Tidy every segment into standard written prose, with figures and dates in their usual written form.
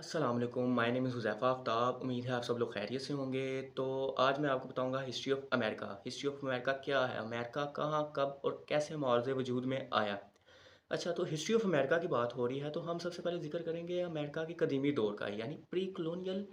السلام علیکم، مائی نیم از حذیفہ آفتاب۔ امید ہے آپ سب لوگ خیریت سے ہوں گے۔ تو آج میں آپ کو بتاؤں گا history of America. History of America کیا ہے، امریکہ کہاں، کب اور کیسے معارض وجود میں آیا۔ اچھا، تو ہسٹری آف امریکہ کی بات ہو رہی ہے تو ہم سب سے پہلے ذکر کریں گے امریکہ کی قدیمی دور کا، یعنی پری کلونیل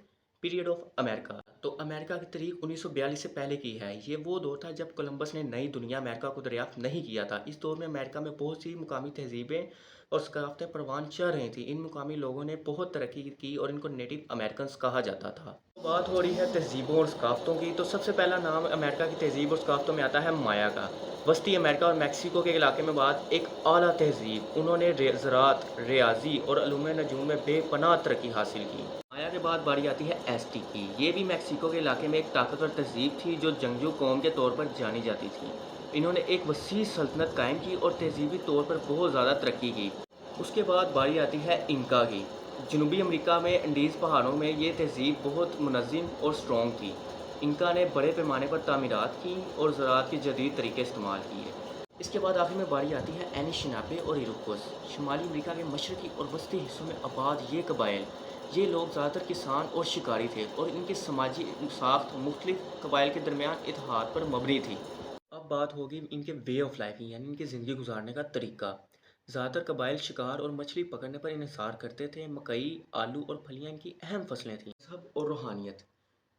پیریڈ آف امریکہ۔ تو امریکہ کی تاریخ 1942 سے پہلے کی ہے۔ یہ وہ دور تھا جب کولمبس نے نئی دنیا امریکہ کو دریافت نہیں کیا تھا۔ اس دور میں امریکہ میں بہت سی مقامی تہذیبیں اور ثقافتیں پروان چڑھ رہی تھیں۔ ان مقامی لوگوں نے بہت ترقی کی اور ان کو نیٹو امریکنز کہا جاتا تھا۔ بات ہو رہی ہے تہذیبوں اور ثقافتوں کی، تو سب سے پہلا نام امریکہ کی تہذیب اور ثقافتوں میں آتا ہے مایا کا۔ وسطی امریکہ اور میکسیکو کے علاقے میں بعد ایک اعلیٰ تہذیب، انہوں نے زراعت، ریاضی اور علوم نجوم میں بے پناہ ترقی حاصل کی۔ مایا کے بعد باری آتی ہے ایسٹی کی۔ یہ بھی میکسیکو کے علاقے میں ایک طاقتور تہذیب تھی جو جنگجو قوم کے طور پر جانی جاتی تھی۔ انہوں نے ایک وسیع سلطنت قائم کی اور تہذیبی طور پر بہت زیادہ ترقی کی۔ اس کے بعد باری آتی ہے انکا کی۔ جنوبی امریکہ میں انڈیز پہاڑوں میں یہ تہذیب بہت منظم اور اسٹرانگ تھی۔ انکا نے بڑے پیمانے پر تعمیرات کی اور زراعت کے جدید طریقے استعمال کیے۔ اس کے بعد آخر میں باری آتی ہے اینیشنابے اور ایروکوس۔ شمالی امریکہ کے مشرقی اور وسطی حصوں میں آباد یہ قبائل، یہ لوگ زیادہ تر کسان اور شکاری تھے اور ان کی سماجی ساخت مختلف قبائل کے درمیان اتحاد پر مبنی تھی۔ اب بات ہوگی ان کے وے آف لائف کی، یعنی ان کی زندگی گزارنے کا طریقہ۔ زیادہ تر قبائل شکار اور مچھلی پکڑنے پر انحصار کرتے تھے۔ مکئی، آلو اور پھلیاں ان کی اہم فصلیں تھیں۔ مذہب اور روحانیت۔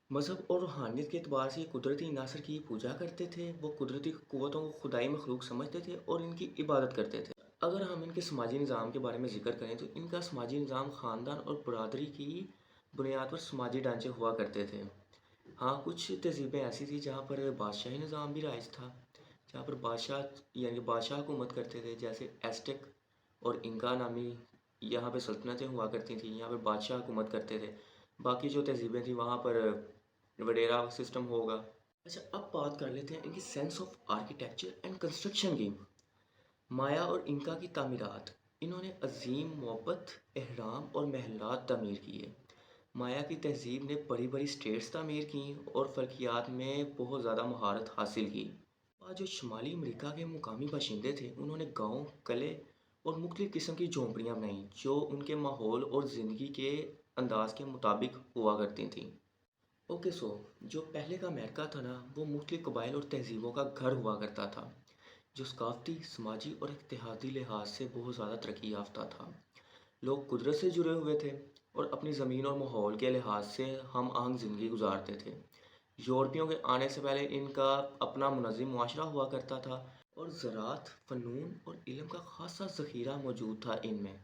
مذہب اور روحانیت کے اعتبار سے یہ قدرتی عناصر کی پوجا کرتے تھے۔ وہ قدرتی قوتوں کو خدائی مخلوق سمجھتے تھے اور ان کی عبادت کرتے تھے۔ اگر ہم ان کے سماجی نظام کے بارے میں ذکر کریں تو ان کا سماجی نظام خاندان اور برادری کی بنیاد پر سماجی ڈھانچے ہوا کرتے تھے۔ ہاں، کچھ تہذیبیں ایسی تھیں جہاں پر بادشاہی نظام بھی رائج تھا، جہاں پر بادشاہ یعنی بادشاہ حکومت کرتے تھے، جیسے ایسٹک اور انکا نامی یہاں پہ سلطنتیں ہوا کرتی تھیں، یہاں پہ بادشاہ حکومت کرتے تھے۔ باقی جو تہذیبیں تھیں وہاں پر وڈیرا سسٹم ہوگا۔ اچھا، اب بات کر لیتے ہیں ان کی sense of architecture and construction کی۔ مایا اور انکا کی تعمیرات، انہوں نے عظیم معبد، اہرام اور محلات تعمیر کیے۔ مایا کی تہذیب نے بڑی بڑی اسٹیٹس تعمیر کیں اور فلکیات میں بہت زیادہ مہارت حاصل کی۔ اور جو شمالی امریکہ کے مقامی باشندے تھے انہوں نے گاؤں، قلعے اور مختلف قسم کی جھونپڑیاں بنائیں جو ان کے ماحول اور زندگی کے انداز کے مطابق ہوا کرتی تھیں۔ اوکے، جو پہلے کا امریکہ تھا نا، وہ مختلف قبائل اور تہذیبوں کا گھر ہوا کرتا تھا، جو ثقافتی، سماجی اور اتحادی لحاظ سے بہت زیادہ ترقی یافتہ تھا۔ لوگ قدرت سے جڑے ہوئے تھے اور اپنی زمین اور ماحول کے لحاظ سے ہم آہنگ زندگی گزارتے تھے۔ یورپیوں کے آنے سے پہلے ان کا اپنا منظم معاشرہ ہوا کرتا تھا اور زراعت، فنون اور علم کا خاصا ذخیرہ موجود تھا ان میں۔